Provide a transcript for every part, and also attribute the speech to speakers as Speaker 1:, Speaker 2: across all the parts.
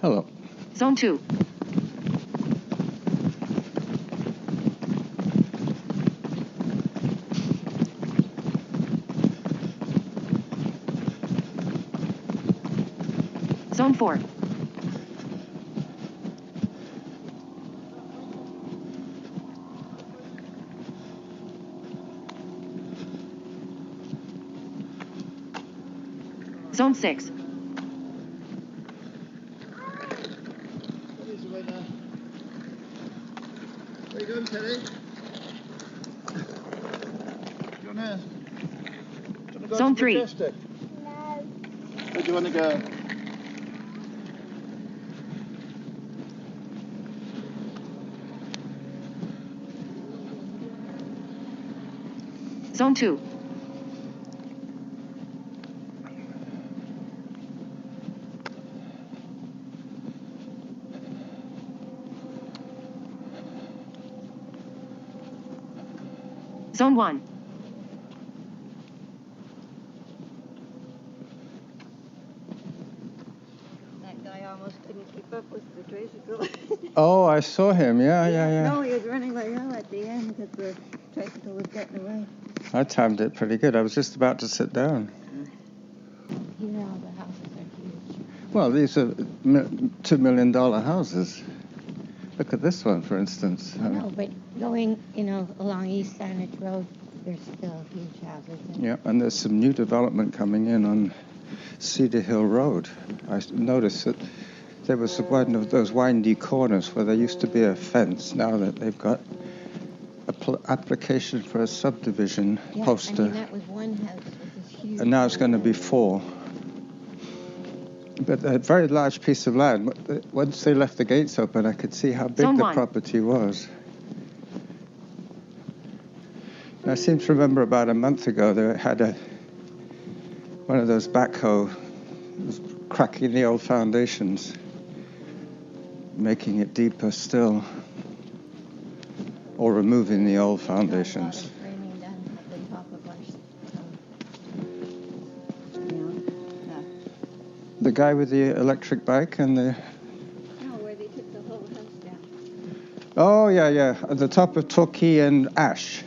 Speaker 1: Hello.
Speaker 2: Zone 2. Zone 4. Zone 6.
Speaker 3: Where you going, Terry? Do you wanna go
Speaker 2: Zone
Speaker 3: to
Speaker 2: 3.
Speaker 3: Majestic? No. Where do you want to go?
Speaker 2: Zone 2. Zone 1.
Speaker 4: That guy almost couldn't keep up with the tricycle.
Speaker 1: Oh, I saw him. Yeah.
Speaker 4: No, he was running like hell at the end because the tricycle was getting away.
Speaker 1: I timed it pretty good. I was just about to sit down.
Speaker 4: Here, all the houses are huge.
Speaker 1: Well, these are $2 million houses. Look at this one, for instance.
Speaker 4: No, but going, along East Saanich Road, there's still huge houses.
Speaker 1: Yeah, and there's some new development coming in on Cedar Hill Road. I noticed that there was one of those windy corners where there used to be a fence. Now that they've got an application for a subdivision poster.
Speaker 4: That was one house with this huge.
Speaker 1: And now it's going to be 4. But a very large piece of land. Once they left the gates open, I could see how big
Speaker 2: Zone
Speaker 1: the
Speaker 2: 1.
Speaker 1: property was. And I seem to remember about a month ago they had one of those backhoe was cracking the old foundations, making it deeper still, or removing the old foundations. The guy with the electric bike and the...
Speaker 4: No, where they took the whole house down.
Speaker 1: Oh, yeah, at the top of Torquay and Ash.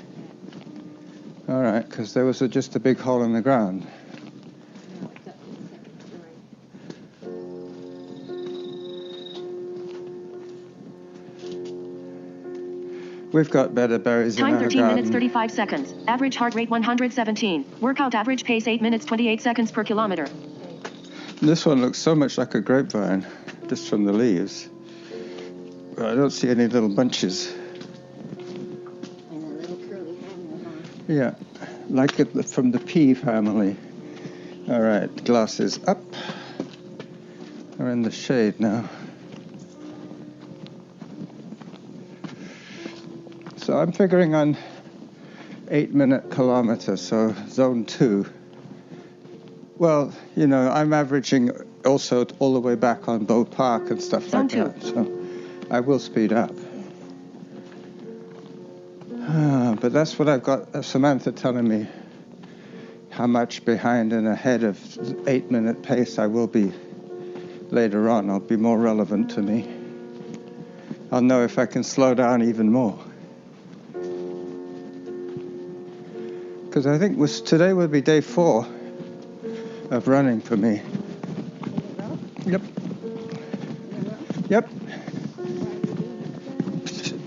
Speaker 1: All right, because there was just a big hole in the ground.
Speaker 4: No, it's up to the second story.
Speaker 1: We've got better berries
Speaker 2: Time
Speaker 1: in our
Speaker 2: 13
Speaker 1: garden.
Speaker 2: minutes 35 seconds. Average heart rate 117. Workout average pace 8 minutes 28 seconds per kilometer.
Speaker 1: This one looks so much like a grapevine, just from the leaves. But I don't see any little bunches.
Speaker 4: And a little curly hanger on.
Speaker 1: Yeah, like it from the pea family. All right, glasses up. We're in the shade now. So I'm figuring on 8-minute kilometers, so zone 2. Well, I'm averaging also all the way back on Bow Park and stuff like that, so I will speed up. But that's what I've got Samantha telling me, how much behind and ahead of 8-minute pace I will be later on. I'll be more relevant to me. I'll know if I can slow down even more. Because I think today will be day 4 of running for me. Yep.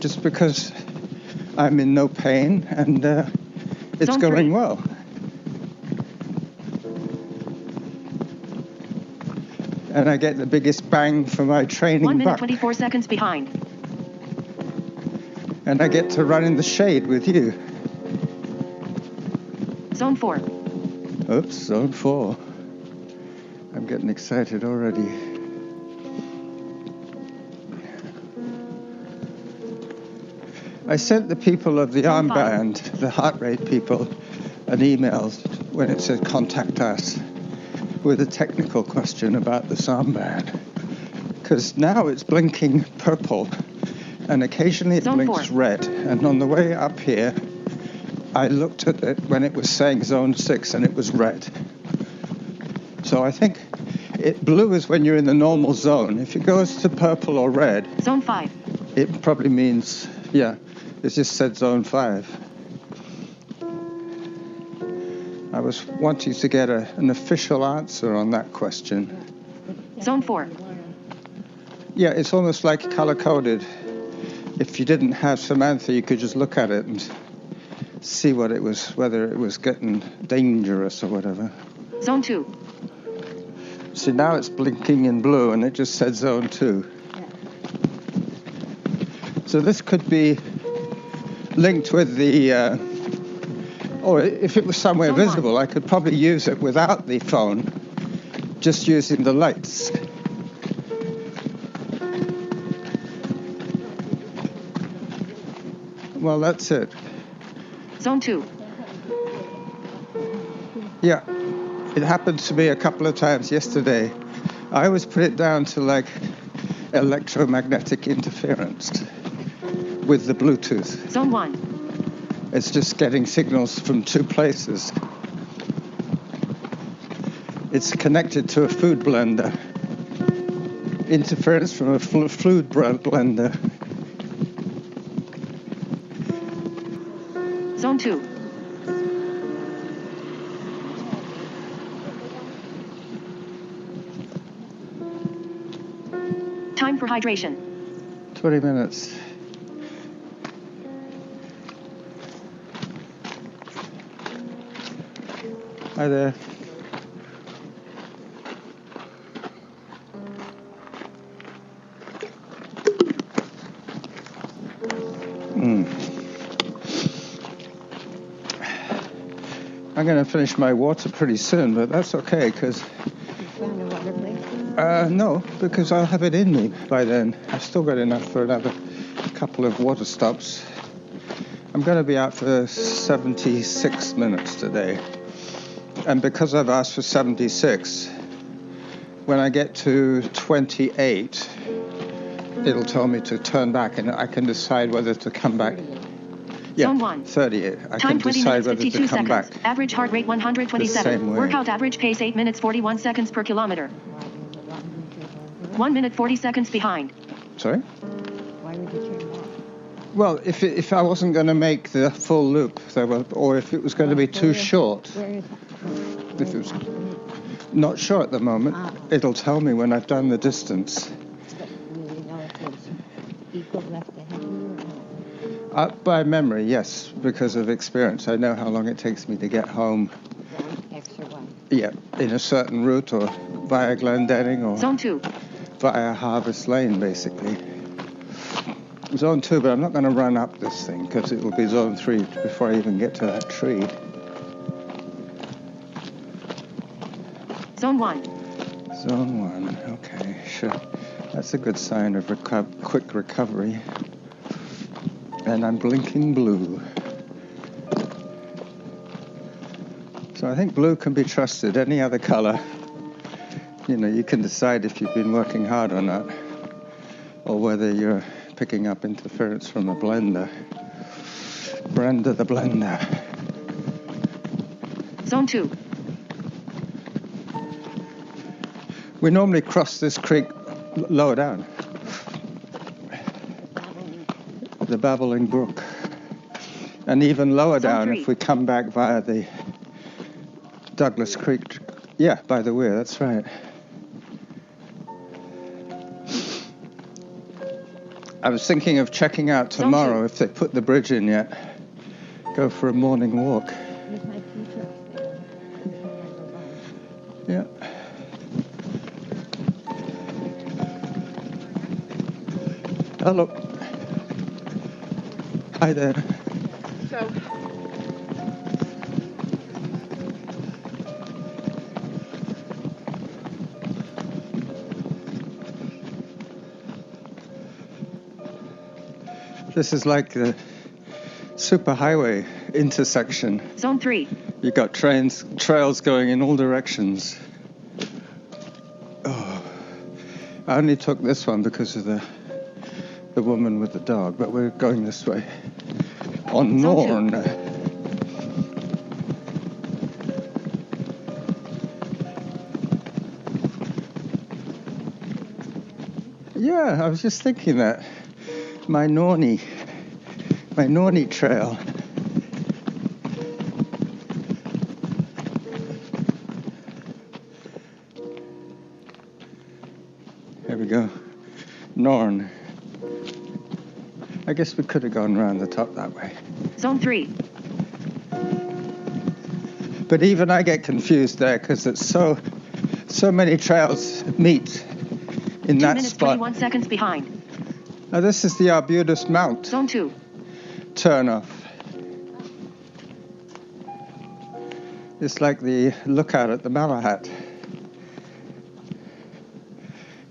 Speaker 1: Just because I'm in no pain and it's going well. And I get the biggest bang for my training
Speaker 2: 1 minute
Speaker 1: buck.
Speaker 2: 24 seconds behind.
Speaker 1: And I get to run in the shade with you.
Speaker 2: Zone 4.
Speaker 1: Oops, zone 4. I'm getting excited already. I sent the people of the armband, the heart rate people, an email when it said contact us with a technical question about this armband. Because now it's blinking purple and occasionally it blinks red. And on the way up here, I looked at it when it was saying zone 6 and it was red. So I think Blue is when you're in the normal zone. If it goes to purple or red,
Speaker 2: Zone 5.
Speaker 1: it probably means, yeah, it just said zone 5. I was wanting to get an official answer on that question.
Speaker 2: Zone 4.
Speaker 1: Yeah, it's almost like color-coded. If you didn't have Samantha, you could just look at it and see what it was, whether it was getting dangerous or whatever.
Speaker 2: Zone 2.
Speaker 1: See, now it's blinking in blue, and it just said zone 2. So this could be linked with the, or if it was somewhere
Speaker 2: Zone 1.
Speaker 1: visible, I could probably use it without the phone, just using the lights. Well, that's it.
Speaker 2: Zone 2.
Speaker 1: Yeah, it happened to me a couple of times yesterday. I always put it down to like electromagnetic interference with the Bluetooth.
Speaker 2: Zone 1.
Speaker 1: It's just getting signals from two places. It's connected to a food blender. Interference from a food blender.
Speaker 2: Zone 2. Time for hydration.
Speaker 1: 20 minutes. Hi there. I'm going to finish my water pretty soon, but that's okay, because...
Speaker 4: You found a water place?
Speaker 1: No, because I'll have it in me by then. I've still got enough for another couple of water stops. I'm going to be out for 76 minutes today. And because I've asked for 76, when I get to 28, it'll tell me to turn back, and I can decide whether to come back. Yeah,
Speaker 2: Zone 1.
Speaker 1: 38. I
Speaker 2: Time
Speaker 1: can
Speaker 2: 20
Speaker 1: decide
Speaker 2: minutes,
Speaker 1: whether
Speaker 2: 52
Speaker 1: to come
Speaker 2: seconds.
Speaker 1: back.
Speaker 2: Average heart rate
Speaker 1: The
Speaker 2: 127.
Speaker 1: same way.
Speaker 2: Workout average pace 8 minutes 41 seconds per kilometer. 1 minute 40 seconds behind.
Speaker 1: Sorry?
Speaker 4: Why would you turn back?
Speaker 1: Well, if I wasn't going to make the full loop, or if it was going to be too short,
Speaker 4: Where is
Speaker 1: if it was not sure at the moment, it'll tell me when I've done the distance.
Speaker 4: Do you know if it's equal left ahead of you or
Speaker 1: By memory, yes, because of experience. I know how long it takes me to get home.
Speaker 4: X or Y?
Speaker 1: Yeah, in a certain route, or via Glendenning, or
Speaker 2: Zone 2.
Speaker 1: via Harvest Lane, basically. Zone 2, but I'm not going to run up this thing, because it will be Zone 3 before I even get to that tree.
Speaker 2: Zone 1.
Speaker 1: Zone 1, okay, sure. That's a good sign of quick recovery. And I'm blinking blue. So I think blue can be trusted. Any other color, you can decide if you've been working hard or not, or whether you're picking up interference from a blender. Brenda the blender.
Speaker 2: Zone 2.
Speaker 1: We normally cross this creek lower down. The Babbling Brook. And even lower
Speaker 2: Zone
Speaker 1: down
Speaker 2: 3.
Speaker 1: if we come back via the Douglas Creek. Yeah, by the Weir, that's right. I was thinking of checking out tomorrow if they put the bridge in yet. Go for a morning walk.
Speaker 4: There's my teacher up there.
Speaker 1: Yeah. Hello. Hi there.
Speaker 2: So.
Speaker 1: This is like the superhighway intersection.
Speaker 2: Zone 3.
Speaker 1: You've got trails going in all directions. Oh, I only took this one because of the woman with the dog, but we're going this way. On Norn. Yeah, I was just thinking that. My Nornie trail. Here we go. Norn. I guess we could have gone around the top that way.
Speaker 2: Zone 3.
Speaker 1: But even I get confused there because it's so many trails meet in
Speaker 2: 2
Speaker 1: that
Speaker 2: minutes,
Speaker 1: spot.
Speaker 2: 21 seconds behind.
Speaker 1: Now this is the Arbutus Mount
Speaker 2: Zone 2.
Speaker 1: turnoff. It's like the lookout at the Malahat.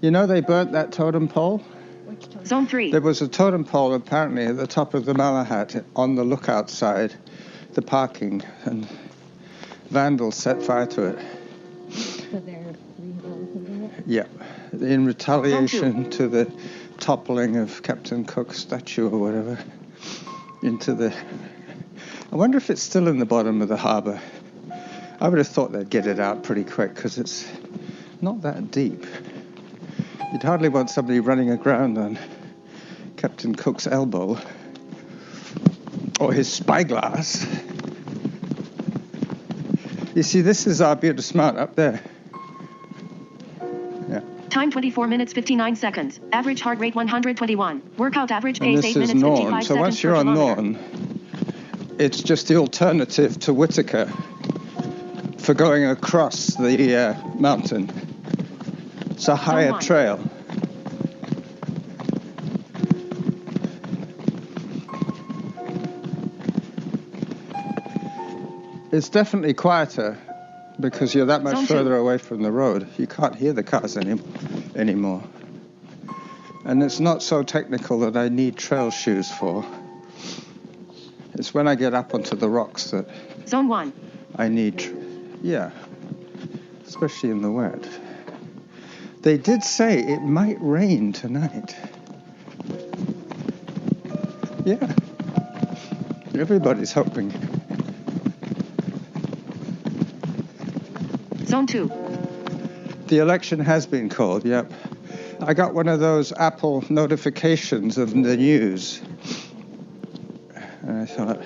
Speaker 1: You know they burnt that totem pole?
Speaker 2: Zone 3.
Speaker 1: There was a totem pole apparently at the top of the Malahat on the lookout side, the parking, and vandals set fire to it.
Speaker 4: So they're revolting it?
Speaker 1: Yeah, in retaliation to the toppling of Captain Cook's statue or whatever into the... I wonder if it's still in the bottom of the harbour. I would have thought they'd get it out pretty quick because it's not that deep. You'd hardly want somebody running aground on Captain Cook's elbow or his spyglass. You see, this is Arbutus Mount up there. Yeah.
Speaker 2: Time 24 minutes 59 seconds. Average heart rate 121. Workout average
Speaker 1: And
Speaker 2: pace
Speaker 1: this
Speaker 2: 8
Speaker 1: is
Speaker 2: minutes
Speaker 1: Norn.
Speaker 2: 55
Speaker 1: So
Speaker 2: seconds
Speaker 1: once you're
Speaker 2: per
Speaker 1: on
Speaker 2: kilometer.
Speaker 1: Norn, it's just the alternative to Whitaker for going across the mountain. It's a higher
Speaker 2: one.
Speaker 1: trail. It's definitely quieter because you're that much
Speaker 2: Zone 2.
Speaker 1: further away from the road. You can't hear the cars anymore. And it's not so technical that I need trail shoes for. It's when I get up onto the rocks that
Speaker 2: Zone 1.
Speaker 1: I need, yeah, especially in the wet. They did say it might rain tonight. Yeah, everybody's hoping.
Speaker 2: Zone 2.
Speaker 1: The election has been called, yep. I got one of those Apple notifications of the news. And I thought,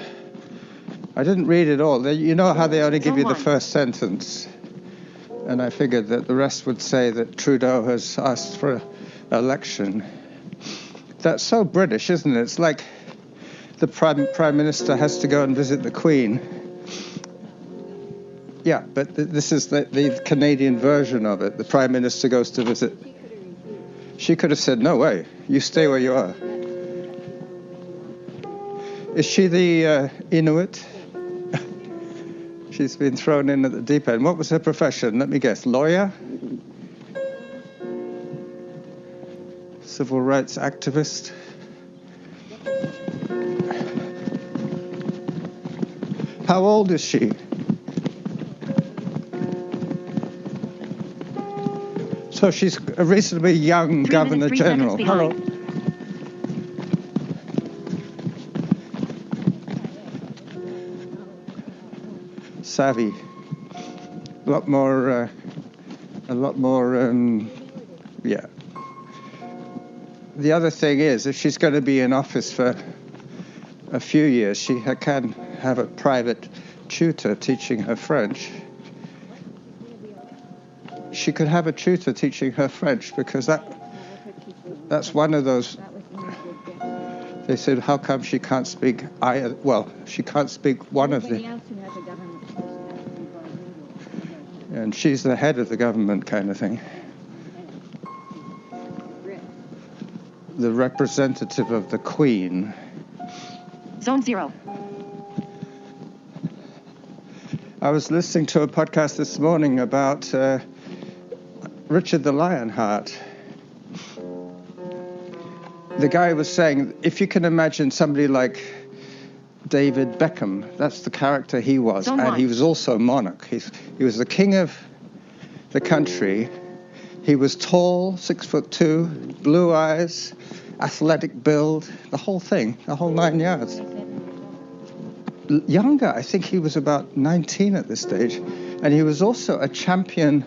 Speaker 1: I didn't read it all. You know how they only give you the first sentence? And I figured that the rest would say that Trudeau has asked for an election. That's so British, isn't it? It's like the Prime Minister has to go and visit the Queen. Yeah, but this is the Canadian version of it. The Prime Minister goes to visit. She could have said, no way, you stay where you are. Is she the Inuit? She's been thrown in at the deep end. What was her profession? Let me guess. Lawyer? Civil rights activist? How old is she? So she's a reasonably young
Speaker 2: 3
Speaker 1: Governor
Speaker 2: minutes, 3
Speaker 1: General.
Speaker 2: seconds
Speaker 1: Hello.
Speaker 2: behind.
Speaker 1: Savvy. A lot more, yeah. The other thing is, if she's going to be in office for a few years, she can have a private tutor teaching her French. She could have a tutor teaching her French because that's one of those. They said, how come she can't speak either? Well, she can't speak one of the. And she's the head of the government kind of thing. The representative of the Queen.
Speaker 2: Zone 0.
Speaker 1: I was listening to a podcast this morning about Richard the Lionheart. The guy was saying, if you can imagine somebody like David Beckham, that's the character he was, and he was also a monarch. He was the king of the country. He was tall, 6'2", blue eyes, athletic build, the whole thing, the whole 9 yards. Younger, I think he was about 19 at this stage, and he was also a champion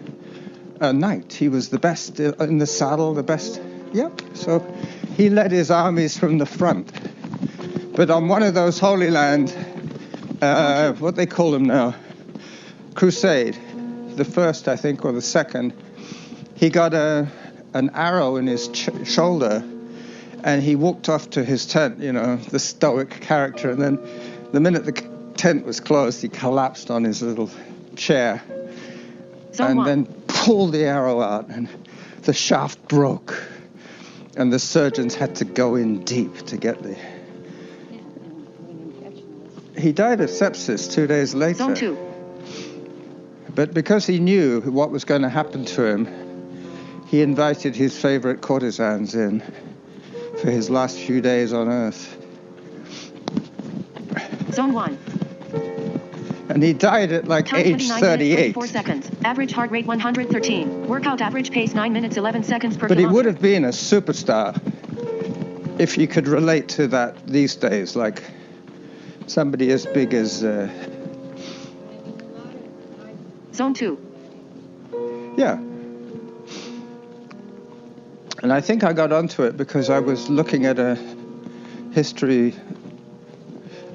Speaker 1: knight. He was the best in the saddle, the best Yep. So he led his armies from the front. But on one of those Holy Land, what they call them now, crusade, the first, I think, or the second, he got an arrow in his shoulder, and he walked off to his tent, you know, the stoic character, and then the minute the tent was closed, he collapsed on his little chair, then pulled the arrow out, and the shaft broke, and the surgeons had to go in deep to get the... He died of sepsis 2 days later.
Speaker 2: Zone 2.
Speaker 1: But because he knew what was going to happen to him, he invited his favorite courtesans in for his last few days on Earth.
Speaker 2: Zone 1.
Speaker 1: And he died at like
Speaker 2: Time
Speaker 1: age 38.
Speaker 2: 4 seconds. Average heart rate 113. Workout average pace 9 minutes 11 seconds per
Speaker 1: But he
Speaker 2: kilometer.
Speaker 1: would have been a superstar if you could relate to that these days, like somebody as big as...
Speaker 2: Zone 2.
Speaker 1: Yeah. And I think I got onto it because I was looking at a history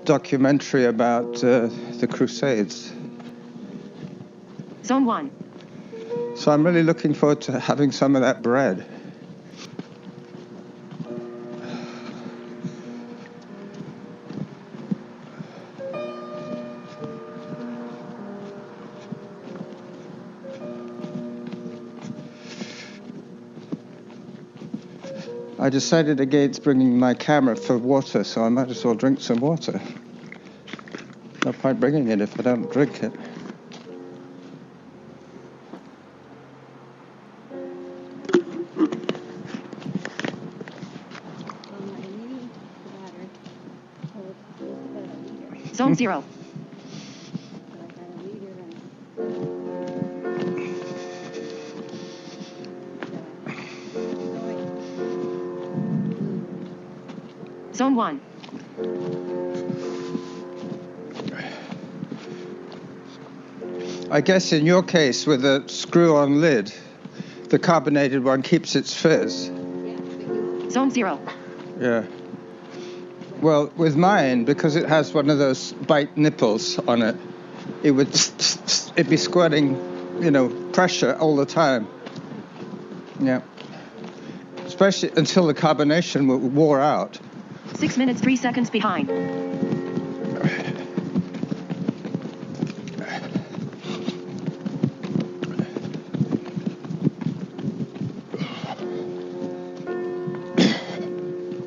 Speaker 1: documentary about the Crusades.
Speaker 2: Zone 1.
Speaker 1: So I'm really looking forward to having some of that bread. I decided against bringing my camera for water, so I might as well drink some water. No point bringing it if I don't drink it.
Speaker 2: Zone 0. Zone 1.
Speaker 1: I guess in your case, with a screw-on lid, the carbonated one keeps its fizz.
Speaker 2: Zone 0.
Speaker 1: Yeah. Well, with mine, because it has one of those bite nipples on it, it'd be squirting, pressure all the time. Yeah. Especially until the carbonation wore out.
Speaker 2: 6 minutes 3 seconds behind.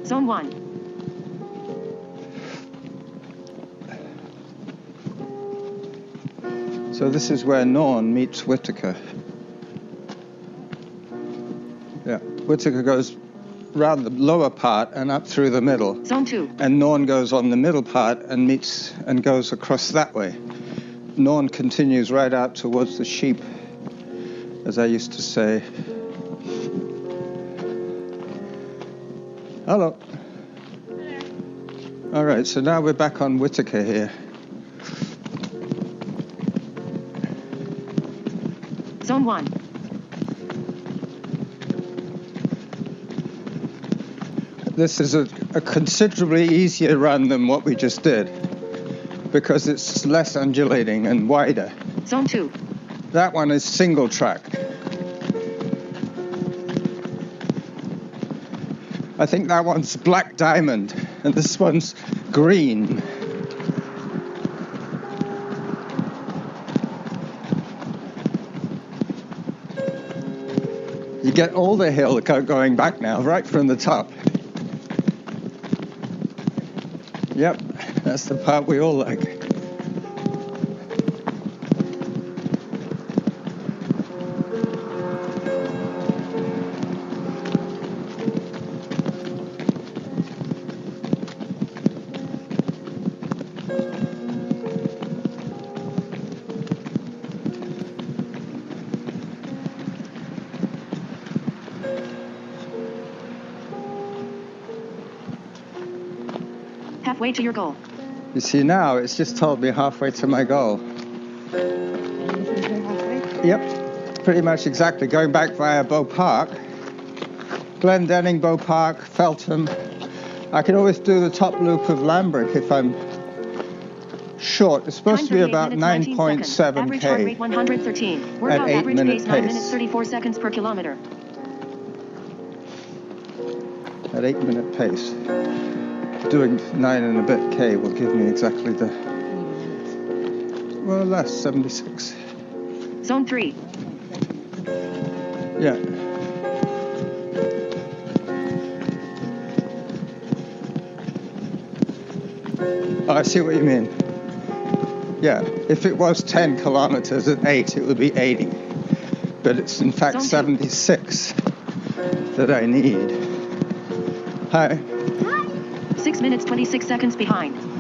Speaker 2: Zone 1.
Speaker 1: So this is where Norn meets Whittaker. Yeah, Whittaker goes round the lower part and up through the middle.
Speaker 2: Zone 2.
Speaker 1: And Norn goes on the middle part and meets and goes across that way. Norn continues right out towards the sheep, as I used to say. Hello. All right, so now we're back on Whittaker here.
Speaker 2: Zone 1.
Speaker 1: This is a considerably easier run than what we just did because it's less undulating and wider.
Speaker 2: Zone 2.
Speaker 1: That one is single track. I think that one's black diamond and this one's green. You get all the hill going back now, right from the top. Yep, that's the part we all like.
Speaker 2: Halfway to your goal.
Speaker 1: You see now, it's just told me halfway to my goal. Yep, pretty much exactly. Going back via Bow Park, Glendenning, Bow Park, Feltham. I can always do the top loop of Lambrick if I'm short. It's supposed to be about 9.7
Speaker 2: Average heart rate
Speaker 1: k
Speaker 2: 113. Workout
Speaker 1: at
Speaker 2: average
Speaker 1: 8-minute
Speaker 2: pace 9 minutes
Speaker 1: pace.
Speaker 2: 34 seconds per kilometer.
Speaker 1: At 8-minute pace. Doing 9 and a bit k will give me exactly the, well, less, 76.
Speaker 2: Zone 3.
Speaker 1: Yeah. Oh, I see what you mean. Yeah, if it was 10 kilometers at 8, it would be 80. But it's in fact 76 that I need. Hi.
Speaker 2: 6 minutes 26 seconds behind.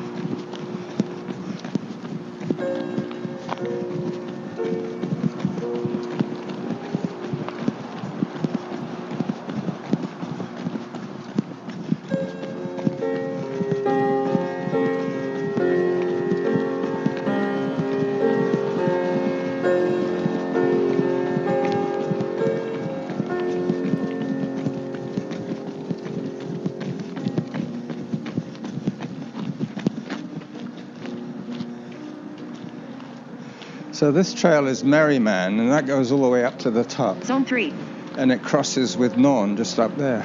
Speaker 1: So this trail is Merryman, and that goes all the way up to the top.
Speaker 2: Zone 3.
Speaker 1: And it crosses with Norn just up there.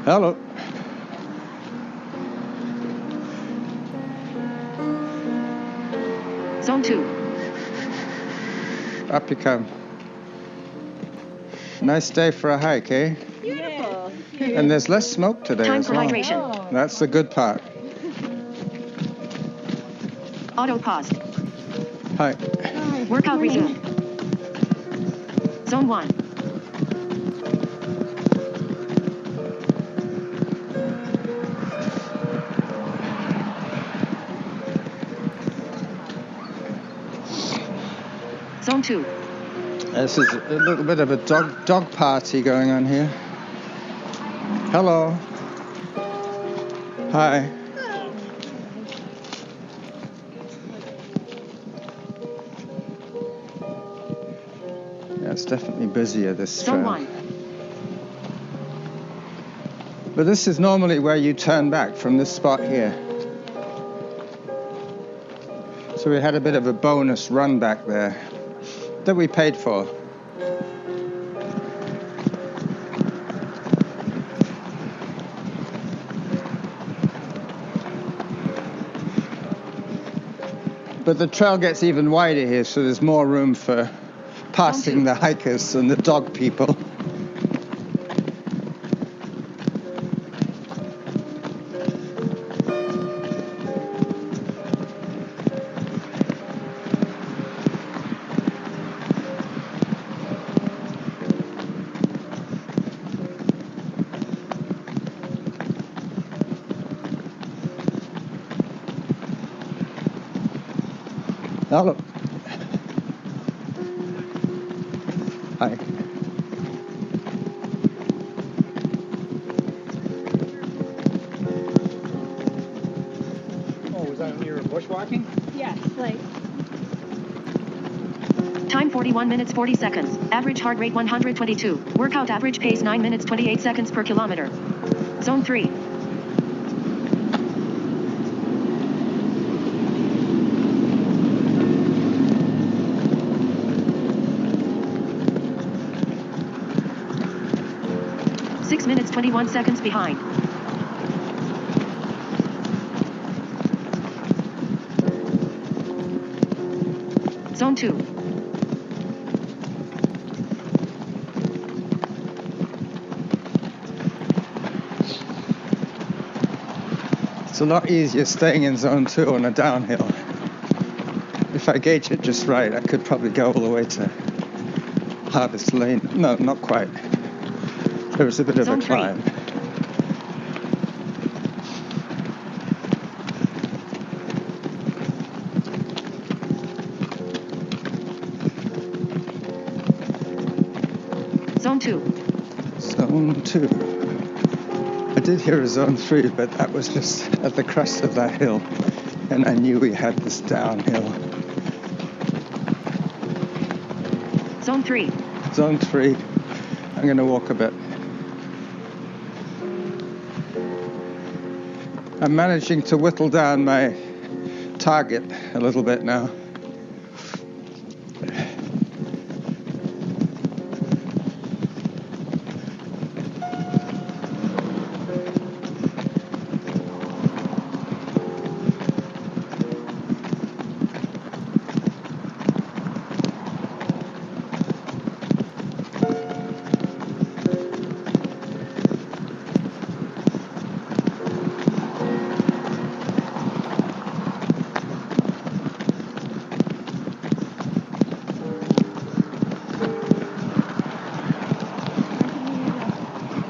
Speaker 1: Hello.
Speaker 2: Zone 2.
Speaker 1: Up you come. Nice day for a hike, eh?
Speaker 5: Beautiful.
Speaker 1: And there's less smoke today
Speaker 2: Time
Speaker 1: as
Speaker 2: for
Speaker 1: well.
Speaker 2: hydration.
Speaker 1: That's the good part.
Speaker 2: Auto paused.
Speaker 1: Hi.
Speaker 2: Workout resumed. Zone 1. Zone 2.
Speaker 1: This is a little bit of a dog party going on here. Hello. Hi. Yeah, it's definitely busier this
Speaker 2: Zone
Speaker 1: trail.
Speaker 2: 1.
Speaker 1: But this is normally where you turn back from this spot here. So we had a bit of a bonus run back there that we paid for. But the trail gets even wider here, so there's more room for passing the hikers and the dog people. Hello. Hi.
Speaker 3: Oh, was that when you were bushwalking?
Speaker 5: Yes, like
Speaker 2: Time 41 minutes 40 seconds. Average heart rate 122. Workout average pace 9 minutes 28 seconds per kilometer. Zone 3. Six minutes 21 seconds behind. Zone 2.
Speaker 1: It's a lot easier staying in zone 2 on a downhill. If I gauge it just right, I could probably go all the way to Harvest Lane. No, not quite. There was a bit of
Speaker 2: Zone
Speaker 1: a
Speaker 2: 3.
Speaker 1: climb.
Speaker 2: Zone 2.
Speaker 1: Zone 2. I did hear a zone 3, but that was just at the crest of that hill. And I knew we had this downhill.
Speaker 2: Zone 3.
Speaker 1: Zone 3. I'm going to walk a bit. I'm managing to whittle down my target a little bit now.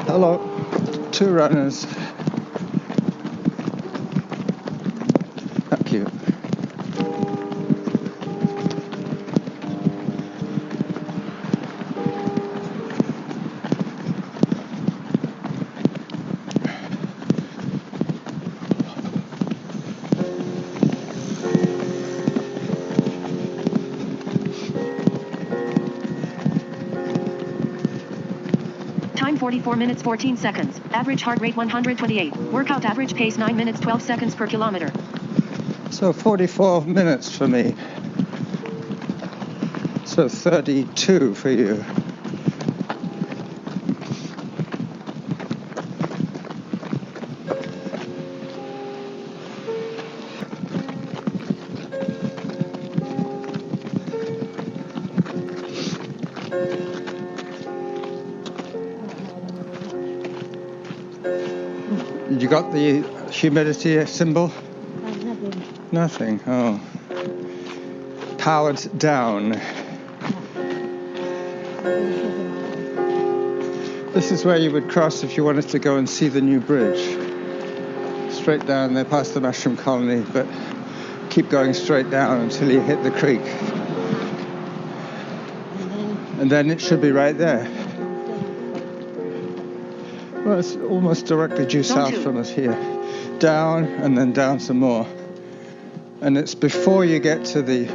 Speaker 1: Hello, 2 runners. Thank you.
Speaker 2: Time 44 minutes 14 seconds. Average heart rate 128. Workout average pace 9 minutes 12 seconds per kilometer.
Speaker 1: So 44 minutes for me. So 32 for you. You got the humidity symbol? Nothing. Oh. Powered down. This is where you would cross if you wanted to go and see the new bridge. Straight down there past the mushroom colony, but keep going straight down until you hit the creek. And then it should be right there. Well, it's almost directly due south from us here. Down and then down some more. And it's before you get to the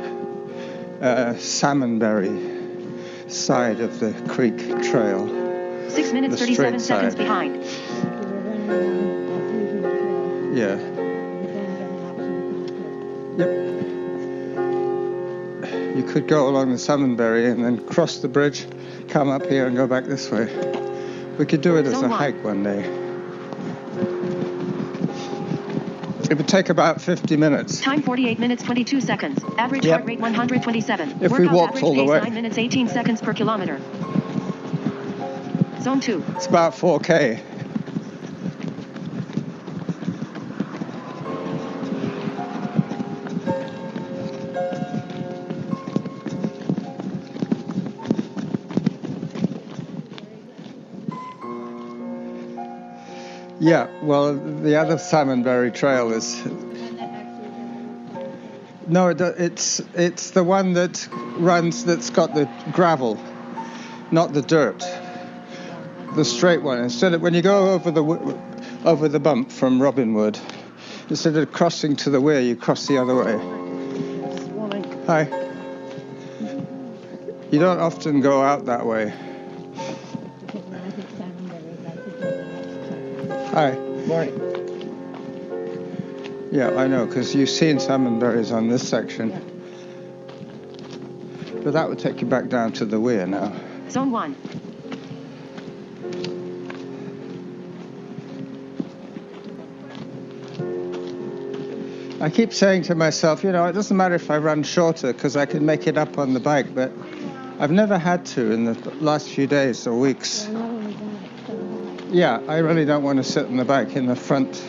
Speaker 1: Salmonberry side of the creek trail.
Speaker 2: 6 minutes 37 seconds behind.
Speaker 1: Yeah. Yep. You could go along the Salmonberry and then cross the bridge, come up here and go back this way. We could do it as a hike one day. It would take about 50 minutes.
Speaker 2: Time 48 minutes 22 seconds. Average heart rate 127.
Speaker 1: If we walked all the way.
Speaker 2: 9 minutes 18 seconds per kilometer. Zone 2.
Speaker 1: It's about 4K. Yeah, well, the other Salmonberry Trail is... No, it's the one that runs, that's got the gravel, not the dirt. The straight one. Instead of, when you go over the bump from Robinwood, instead of crossing to the weir, you cross the other way. Hi. You don't often go out that way. Hi.
Speaker 3: Morning.
Speaker 1: Yeah, I know, because you've seen salmonberries on this section. But that would take you back down to the weir now.
Speaker 2: Zone 1.
Speaker 1: I keep saying to myself, you know, it doesn't matter if I run shorter because I can make it up on the bike, but I've never had to in the last few days or weeks. Yeah, I really don't want to sit on the bike in the front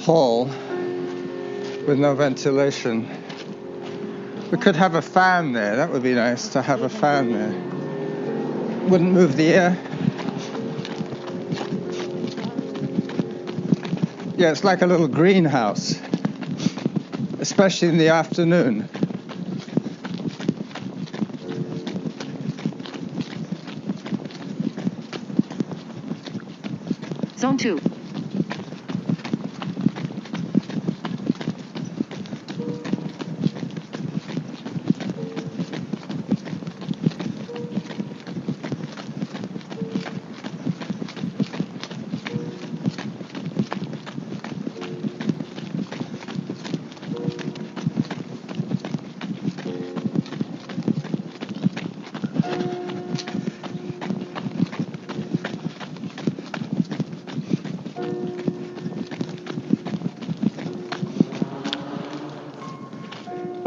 Speaker 1: hall with no ventilation. We could have a fan there. That would be nice to have a fan there. Wouldn't move the air. Yeah, it's like a little greenhouse, especially in the afternoon.
Speaker 2: Zone 2.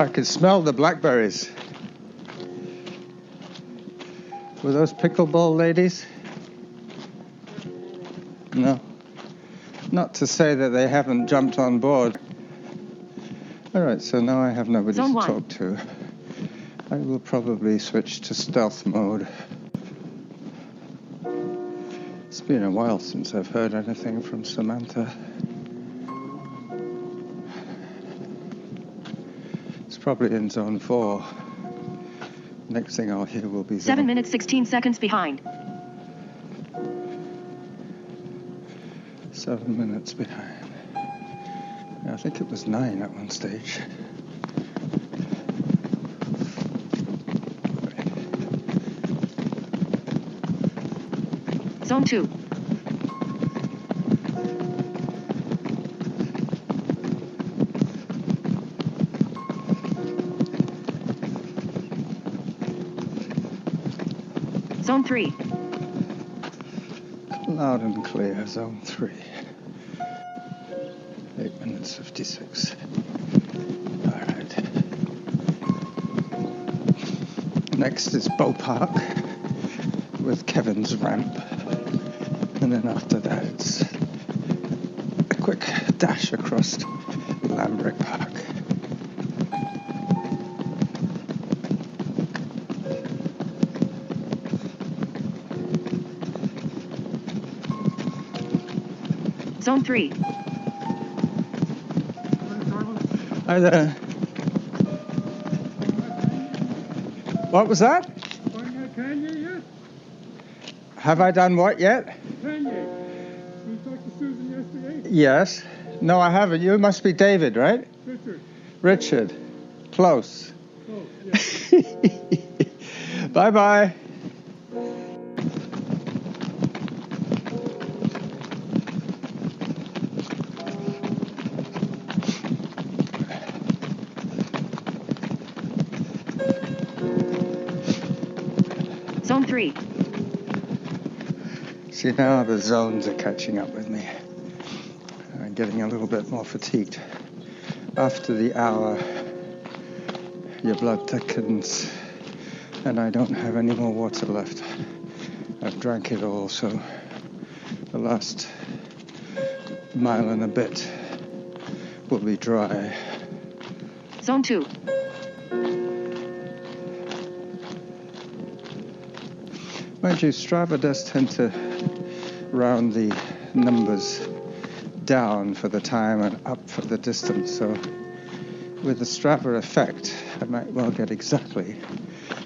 Speaker 1: I could smell the blackberries. Were those pickleball ladies? No. Not to say that they haven't jumped on board. All right, so now I have nobody
Speaker 2: Zone
Speaker 1: to
Speaker 2: 1.
Speaker 1: talk to. I will probably switch to stealth mode. It's been a while since I've heard anything from Samantha. It's probably in zone 4. Next thing I'll hear will be
Speaker 2: 7 minutes 16 seconds behind.
Speaker 1: 7 minutes behind. I think it was 9 at one stage.
Speaker 2: Zone 2. Zone 3.
Speaker 1: Loud and clear, zone 3. 8 minutes 56. All right. Next is Bow Park with Kevin's ramp. And then after that, it's a quick dash across Lambrick Park.
Speaker 2: Zone 3.
Speaker 1: Hi there. What was that? Have I done what yet?
Speaker 3: You talked to Susan yesterday?
Speaker 1: Yes. No, I haven't. You must be David, right?
Speaker 3: Richard.
Speaker 1: Richard. Close.
Speaker 3: Oh, yeah.
Speaker 1: Bye-bye.
Speaker 2: Zone 3.
Speaker 1: See, now the zones are catching up with me. I'm getting a little bit more fatigued. After the hour, your blood thickens, and I don't have any more water left. I've drank it all, so the last mile and a bit will be dry.
Speaker 2: Zone 2.
Speaker 1: Mind you, Strava does tend to round the numbers down for the time and up for the distance, so with the Strava effect, I might well get exactly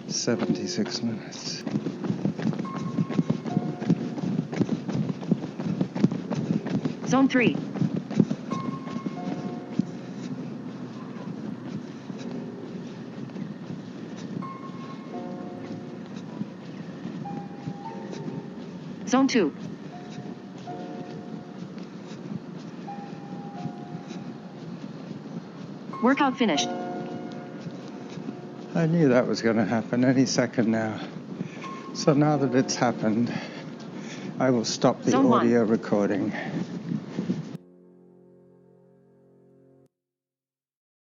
Speaker 1: 76 minutes.
Speaker 2: Zone 3. Zone 2. Workout finished.
Speaker 1: I knew that was going to happen any second now. So now that it's happened, I will stop the
Speaker 2: Zone 1.
Speaker 1: audio recording